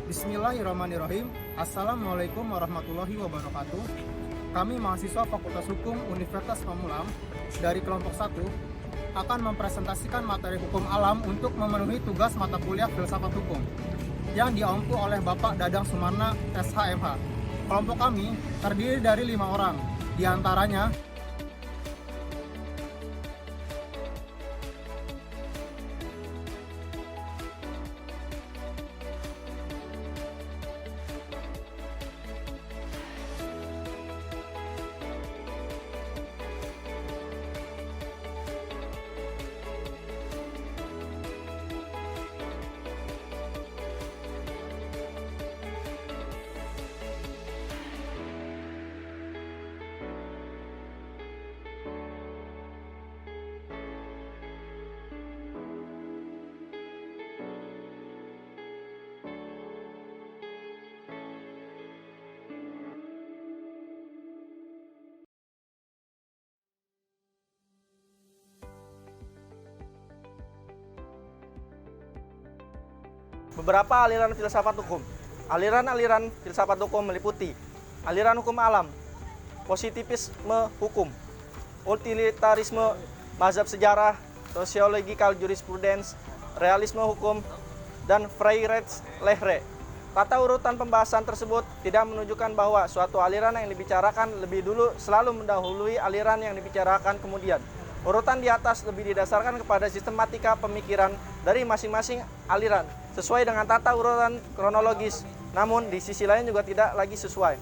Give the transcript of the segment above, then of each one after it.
Bismillahirrahmanirrahim. Assalamualaikum warahmatullahi wabarakatuh. Kami mahasiswa Fakultas Hukum Universitas Pamulang dari kelompok 1 akan mempresentasikan materi hukum alam untuk memenuhi tugas mata kuliah filsafat hukum yang diampu oleh Bapak Dadang Sumarna, SHMH. Kelompok kami terdiri dari 5 orang, diantaranya beberapa aliran filsafat hukum. Aliran-aliran filsafat hukum meliputi aliran hukum alam, positivisme hukum, utilitarisme, mazhab sejarah, sociological jurisprudence, realisme hukum, dan Freiheitslehre. Tata urutan pembahasan tersebut tidak menunjukkan bahwa suatu aliran yang dibicarakan lebih dulu selalu mendahului aliran yang dibicarakan kemudian. Urutan di atas lebih didasarkan kepada sistematika pemikiran dari masing-masing aliran sesuai dengan tata urutan kronologis, namun di sisi lain juga tidak lagi sesuai.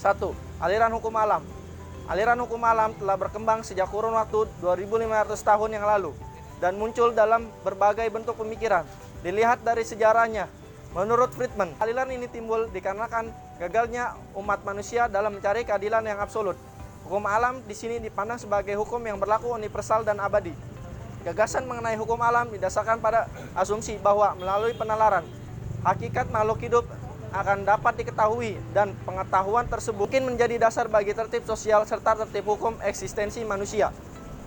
1. Aliran hukum alam. Aliran hukum alam telah berkembang sejak kurun waktu 2500 tahun yang lalu dan muncul dalam berbagai bentuk pemikiran. Dilihat dari sejarahnya, menurut Friedman, aliran ini timbul dikarenakan gagalnya umat manusia dalam mencari keadilan yang absolut. Hukum alam di sini dipandang sebagai hukum yang berlaku universal dan abadi. Gagasan mengenai hukum alam didasarkan pada asumsi bahwa melalui penalaran, hakikat makhluk hidup akan dapat diketahui dan pengetahuan tersebut mungkin menjadi dasar bagi tertib sosial serta tertib hukum eksistensi manusia.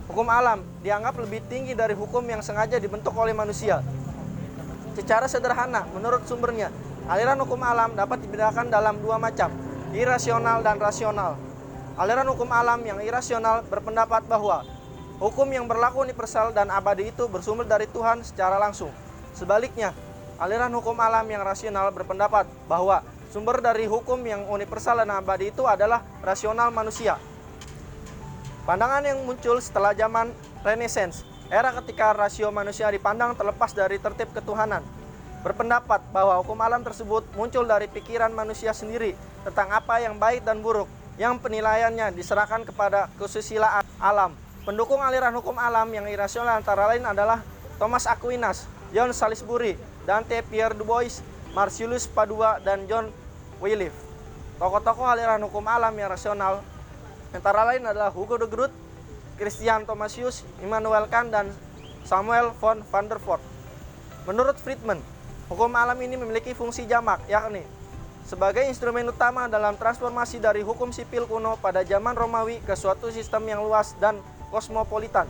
Hukum alam dianggap lebih tinggi dari hukum yang sengaja dibentuk oleh manusia. Secara sederhana, menurut sumbernya, aliran hukum alam dapat dibedakan dalam dua macam, irasional dan rasional. Aliran hukum alam yang irasional berpendapat bahwa hukum yang berlaku universal dan abadi itu bersumber dari Tuhan secara langsung. Sebaliknya, aliran hukum alam yang rasional berpendapat bahwa sumber dari hukum yang universal dan abadi itu adalah rasional manusia. Pandangan yang muncul setelah zaman Renaissance, era ketika rasio manusia dipandang terlepas dari tertib ketuhanan, berpendapat bahwa hukum alam tersebut muncul dari pikiran manusia sendiri tentang apa yang baik dan buruk, yang penilaiannya diserahkan kepada kesusilaan alam. Pendukung aliran hukum alam yang irasional antara lain adalah Thomas Aquinas, John Salisbury, Dante Pierre Du Bois, Marcellus Padua, dan John Wycliffe. Tokoh-tokoh aliran hukum alam yang rasional antara lain adalah Hugo de Groot, Christian Thomasius, Immanuel Kant, dan Samuel von van der Voort. Menurut Friedman, hukum alam ini memiliki fungsi jamak, yakni sebagai instrumen utama dalam transformasi dari hukum sipil kuno pada zaman Romawi ke suatu sistem yang luas dan kosmopolitan.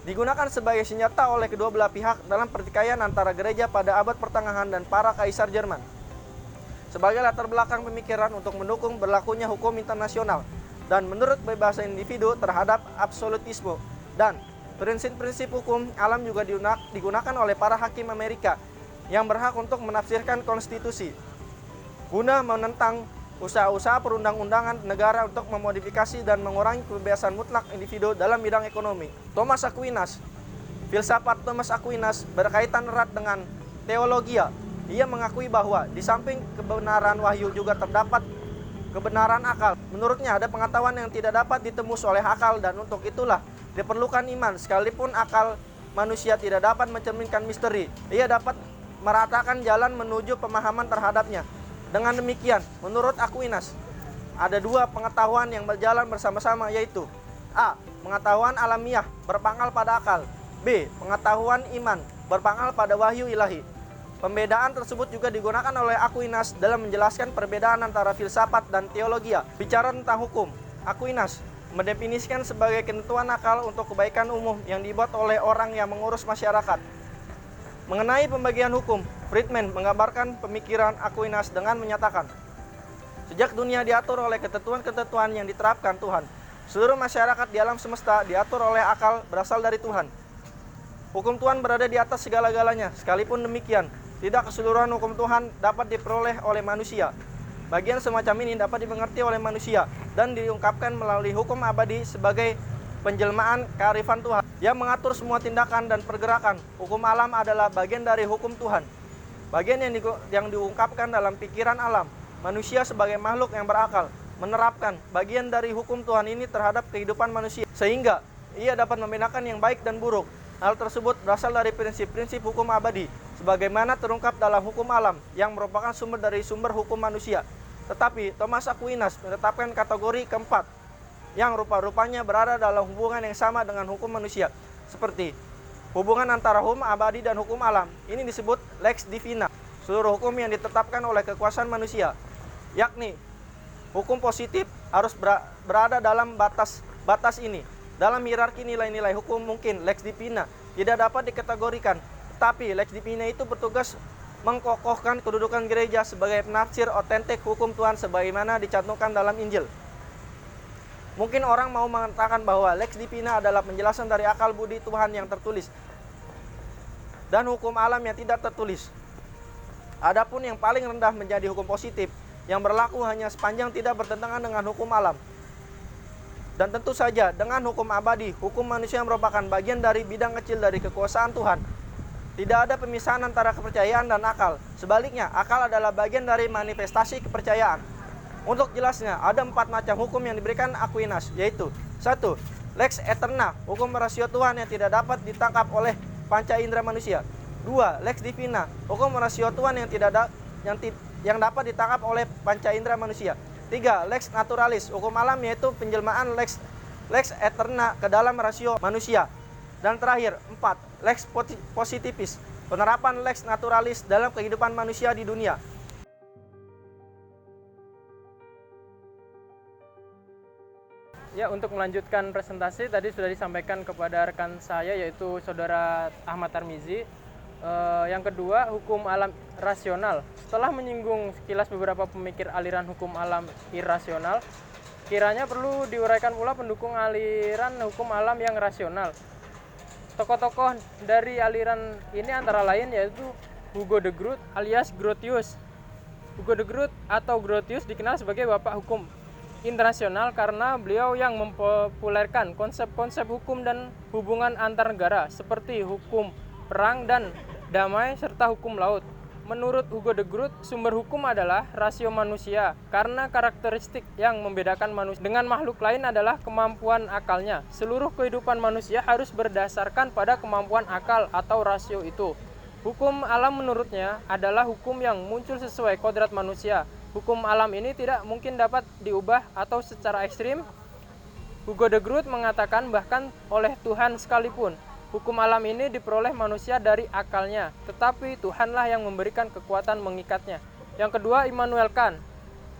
Digunakan sebagai senjata oleh kedua belah pihak dalam pertikaian antara gereja pada abad pertengahan dan para kaisar Jerman. Sebagai latar belakang pemikiran untuk mendukung berlakunya hukum internasional dan menurut kebebasan individu terhadap absolutisme, dan prinsip-prinsip hukum alam juga digunakan oleh para hakim Amerika yang berhak untuk menafsirkan konstitusi guna menentang usaha-usaha perundang-undangan negara untuk memodifikasi dan mengurangi kebebasan mutlak individu dalam bidang ekonomi. Thomas Aquinas. Filsafat Thomas Aquinas berkaitan erat dengan teologia. Ia mengakui bahwa di samping kebenaran wahyu juga terdapat kebenaran akal. Menurutnya ada pengetahuan yang tidak dapat ditembus oleh akal dan untuk itulah diperlukan iman. Sekalipun akal manusia tidak dapat mencerminkan misteri, ia dapat meratakan jalan menuju pemahaman terhadapnya. Dengan demikian, menurut Aquinas, ada dua pengetahuan yang berjalan bersama-sama, yaitu A. Pengetahuan alamiah berpangkal pada akal, B. Pengetahuan iman berpangkal pada wahyu ilahi. Pembedaan tersebut juga digunakan oleh Aquinas dalam menjelaskan perbedaan antara filsafat dan teologia. Bicara tentang hukum, Aquinas mendefinisikan sebagai ketentuan akal untuk kebaikan umum yang dibuat oleh orang yang mengurus masyarakat. Mengenai pembagian hukum, Friedman menggambarkan pemikiran Aquinas dengan menyatakan, sejak dunia diatur oleh ketentuan-ketentuan yang diterapkan Tuhan, seluruh masyarakat di alam semesta diatur oleh akal berasal dari Tuhan. Hukum Tuhan berada di atas segala-galanya. Sekalipun demikian, tidak keseluruhan hukum Tuhan dapat diperoleh oleh manusia. Bagian semacam ini dapat dimengerti oleh manusia dan diungkapkan melalui hukum abadi sebagai penjelmaan kearifan Tuhan yang mengatur semua tindakan dan pergerakan. Hukum alam adalah bagian dari hukum Tuhan. Bagian yang diungkapkan dalam pikiran alam. Manusia sebagai makhluk yang berakal menerapkan bagian dari hukum Tuhan ini terhadap kehidupan manusia, sehingga ia dapat membedakan yang baik dan buruk. Hal tersebut berasal dari prinsip-prinsip hukum abadi, sebagaimana terungkap dalam hukum alam yang merupakan sumber dari sumber hukum manusia. Tetapi Thomas Aquinas menetapkan kategori keempat, yang rupa-rupanya berada dalam hubungan yang sama dengan hukum manusia, seperti hubungan antara hukum abadi dan hukum alam. Ini disebut lex divina, seluruh hukum yang ditetapkan oleh kekuasaan manusia, yakni hukum positif harus berada dalam batas ini. Dalam hierarki nilai-nilai hukum mungkin lex divina tidak dapat dikategorikan, tetapi lex divina itu bertugas mengkokohkan kedudukan gereja sebagai penafsir otentik hukum Tuhan sebagaimana dicantumkan dalam Injil. Mungkin orang mau mengatakan bahwa lex divina adalah penjelasan dari akal budi Tuhan yang tertulis dan hukum alam yang tidak tertulis. Adapun yang paling rendah menjadi hukum positif yang berlaku hanya sepanjang tidak bertentangan dengan hukum alam. Dan tentu saja dengan hukum abadi, hukum manusia merupakan bagian dari bidang kecil dari kekuasaan Tuhan. Tidak ada pemisahan antara kepercayaan dan akal. Sebaliknya, akal adalah bagian dari manifestasi kepercayaan. Untuk jelasnya, ada 4 macam hukum yang diberikan Aquinas, yaitu 1. Lex eterna, hukum rasio Tuhan yang tidak dapat ditangkap oleh panca indera manusia. 2. Lex divina, hukum rasio Tuhan yang dapat ditangkap oleh panca indera manusia. 3. Lex naturalis, hukum alam yaitu penjelmaan lex eterna ke dalam rasio manusia. Dan terakhir, 4. Lex positivus, penerapan lex naturalis dalam kehidupan manusia di dunia. Ya, untuk melanjutkan presentasi tadi sudah disampaikan kepada rekan saya yaitu Saudara Ahmad Tarmizi. Yang kedua, hukum alam rasional. Setelah menyinggung sekilas beberapa pemikir aliran hukum alam irasional, kiranya perlu diuraikan pula pendukung aliran hukum alam yang rasional. Tokoh-tokoh dari aliran ini antara lain yaitu Hugo de Groot alias Grotius. Hugo de Groot atau Grotius dikenal sebagai bapak hukum internasional karena beliau yang mempopulerkan konsep-konsep hukum dan hubungan antar negara seperti hukum perang dan damai serta hukum laut. Menurut Hugo de Groot, sumber hukum adalah rasio manusia karena karakteristik yang membedakan manusia dengan makhluk lain adalah kemampuan akalnya. Seluruh kehidupan manusia harus berdasarkan pada kemampuan akal atau rasio itu. Hukum alam menurutnya adalah hukum yang muncul sesuai kodrat manusia. Hukum alam ini tidak mungkin dapat diubah atau secara ekstrim. Hugo de Groot mengatakan bahkan oleh Tuhan sekalipun. Hukum alam ini diperoleh manusia dari akalnya, tetapi Tuhanlah yang memberikan kekuatan mengikatnya. Yang kedua, Immanuel Kant.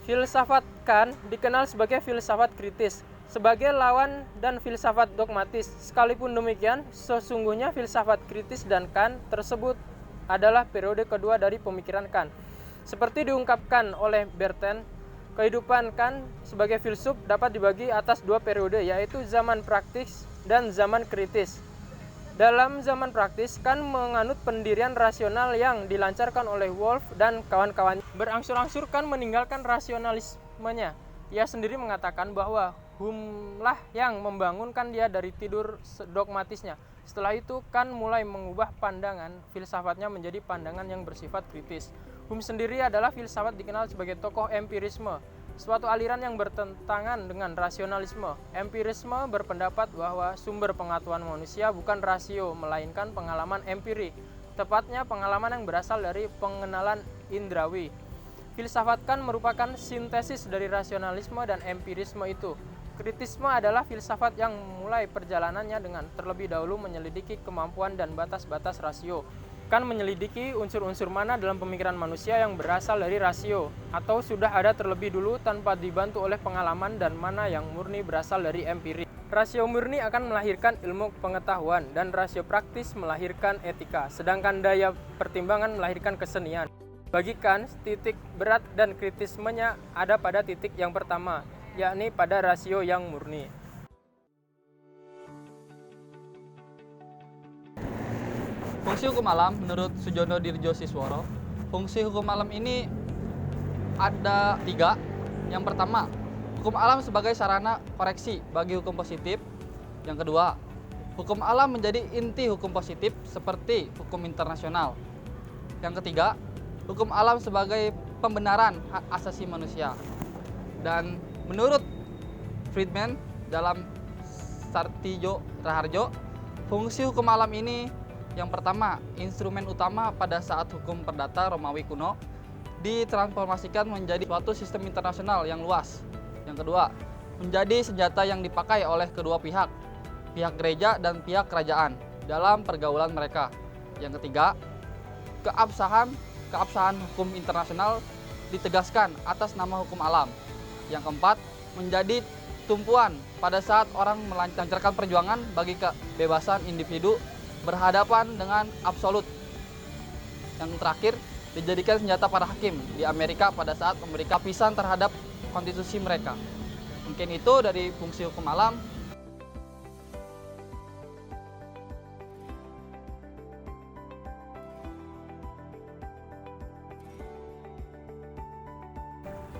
Filsafat Kant dikenal sebagai filsafat kritis, sebagai lawan dan filsafat dogmatis. Sekalipun demikian, sesungguhnya filsafat kritis dan Kant tersebut adalah periode kedua dari pemikiran Kant. Seperti diungkapkan oleh Bertrand, kehidupan Kant sebagai filsuf dapat dibagi atas 2 periode, yaitu zaman praktis dan zaman kritis. Dalam zaman praktis, Kant menganut pendirian rasional yang dilancarkan oleh Wolff dan kawan-kawan. Berangsur-angsur Kant meninggalkan rasionalismenya. Ia sendiri mengatakan bahwa Hume-lah yang membangunkan dia dari tidur dogmatisnya. Setelah itu, Kant mulai mengubah pandangan filsafatnya menjadi pandangan yang bersifat kritis. Hume sendiri adalah filsafat dikenal sebagai tokoh empirisme, suatu aliran yang bertentangan dengan rasionalisme. Empirisme berpendapat bahwa sumber pengetahuan manusia bukan rasio, melainkan pengalaman empiri, tepatnya pengalaman yang berasal dari pengenalan indrawi. Filsafat Kant merupakan sintesis dari rasionalisme dan empirisme itu. Kritisme adalah filsafat yang mulai perjalanannya dengan terlebih dahulu menyelidiki kemampuan dan batas-batas rasio. Kant menyelidiki unsur-unsur mana dalam pemikiran manusia yang berasal dari rasio atau sudah ada terlebih dulu tanpa dibantu oleh pengalaman dan mana yang murni berasal dari empiri. Rasio murni akan melahirkan ilmu pengetahuan dan rasio praktis melahirkan etika, sedangkan daya pertimbangan melahirkan kesenian. Bagi Kant, titik berat dan kritismenya ada pada titik yang pertama, yakni pada rasio yang murni. Fungsi hukum alam menurut Sujono Dirjosisworo, fungsi hukum alam ini ada 3. Yang pertama, hukum alam sebagai sarana koreksi bagi hukum positif. Yang kedua, hukum alam menjadi inti hukum positif seperti hukum internasional. Yang ketiga, hukum alam sebagai pembenaran hak asasi manusia. Dan menurut Friedman dalam Sartijo Raharjo, fungsi hukum alam ini yang pertama, instrumen utama pada saat hukum perdata Romawi kuno ditransformasikan menjadi suatu sistem internasional yang luas. Yang kedua, menjadi senjata yang dipakai oleh kedua pihak, pihak gereja dan pihak kerajaan dalam pergaulan mereka. Yang ketiga, keabsahan hukum internasional ditegaskan atas nama hukum alam. Yang keempat, menjadi tumpuan pada saat orang melancarkan perjuangan bagi kebebasan individu berhadapan dengan absolut. Yang terakhir, dijadikan senjata para hakim di Amerika pada saat memberi kapisan terhadap konstitusi mereka. Mungkin itu dari fungsi hukum alam.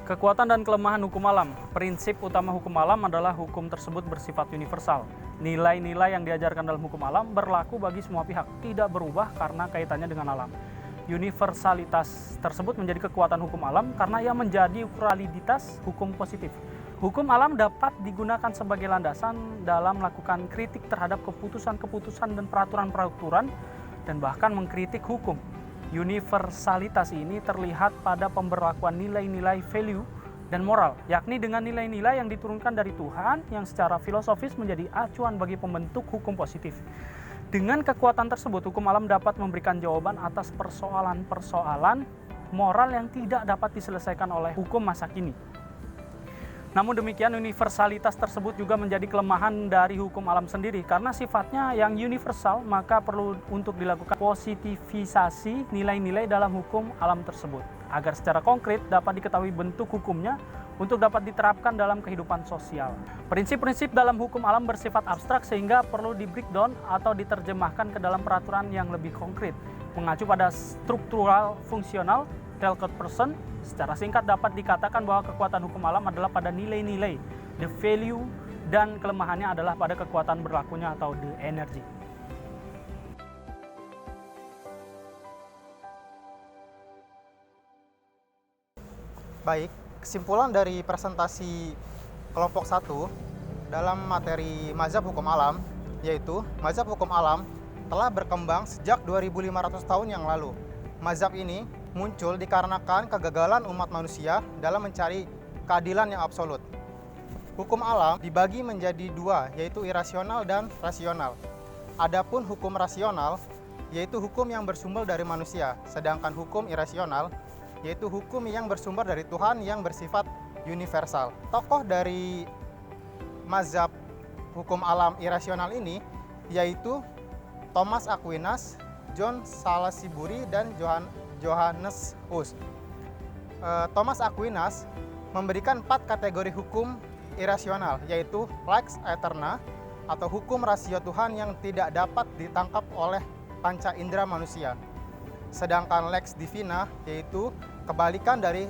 Kekuatan dan kelemahan hukum alam. Prinsip utama hukum alam adalah hukum tersebut bersifat universal. Nilai-nilai yang diajarkan dalam hukum alam berlaku bagi semua pihak, tidak berubah karena kaitannya dengan alam. Universalitas tersebut menjadi kekuatan hukum alam karena ia menjadi validitas hukum positif. Hukum alam dapat digunakan sebagai landasan dalam melakukan kritik terhadap keputusan-keputusan dan peraturan-peraturan dan bahkan mengkritik hukum. Universalitas ini terlihat pada pemberlakuan nilai-nilai value dan moral, yakni dengan nilai-nilai yang diturunkan dari Tuhan yang secara filosofis menjadi acuan bagi pembentuk hukum positif. Dengan kekuatan tersebut, hukum alam dapat memberikan jawaban atas persoalan-persoalan moral yang tidak dapat diselesaikan oleh hukum masa kini. Namun demikian, universalitas tersebut juga menjadi kelemahan dari hukum alam sendiri. Karena sifatnya yang universal, maka perlu untuk dilakukan positivisasi nilai-nilai dalam hukum alam tersebut, agar secara konkret dapat diketahui bentuk hukumnya untuk dapat diterapkan dalam kehidupan sosial. Prinsip-prinsip dalam hukum alam bersifat abstrak sehingga perlu di-breakdown atau diterjemahkan ke dalam peraturan yang lebih konkret, mengacu pada struktural fungsional Talcott person. Secara singkat dapat dikatakan bahwa kekuatan hukum alam adalah pada nilai-nilai, the value, dan kelemahannya adalah pada kekuatan berlakunya atau the energy. Baik, kesimpulan dari presentasi kelompok 1 dalam materi mazhab hukum alam, yaitu mazhab hukum alam telah berkembang sejak 2500 tahun yang lalu. Mazhab ini muncul dikarenakan kegagalan umat manusia dalam mencari keadilan yang absolut. Hukum alam dibagi menjadi 2, yaitu irasional dan rasional. Adapun hukum rasional, yaitu hukum yang bersumber dari manusia, sedangkan hukum irasional, yaitu hukum yang bersumber dari Tuhan yang bersifat universal. Tokoh dari mazhab hukum alam irasional ini yaitu Thomas Aquinas, John Salisbury, dan Johannes Huss. Thomas Aquinas memberikan 4 kategori hukum irasional, yaitu lex aeterna atau hukum rasio Tuhan yang tidak dapat ditangkap oleh panca indera manusia. Sedangkan lex divina yaitu kebalikan dari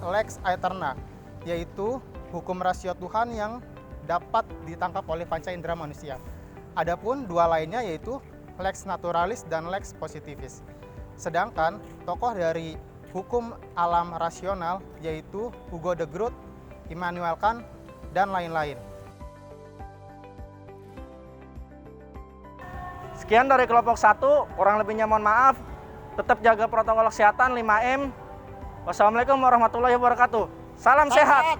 lex aeterna, yaitu hukum rasio Tuhan yang dapat ditangkap oleh panca indera manusia. Adapun 2 lainnya yaitu lex naturalis dan lex positivis. Sedangkan tokoh dari hukum alam rasional yaitu Hugo de Groot, Immanuel Kant, dan lain-lain. Sekian dari kelompok 1, kurang lebihnya mohon maaf. Tetap jaga protokol kesehatan 5M. Wassalamualaikum warahmatullahi wabarakatuh. Salam sehat.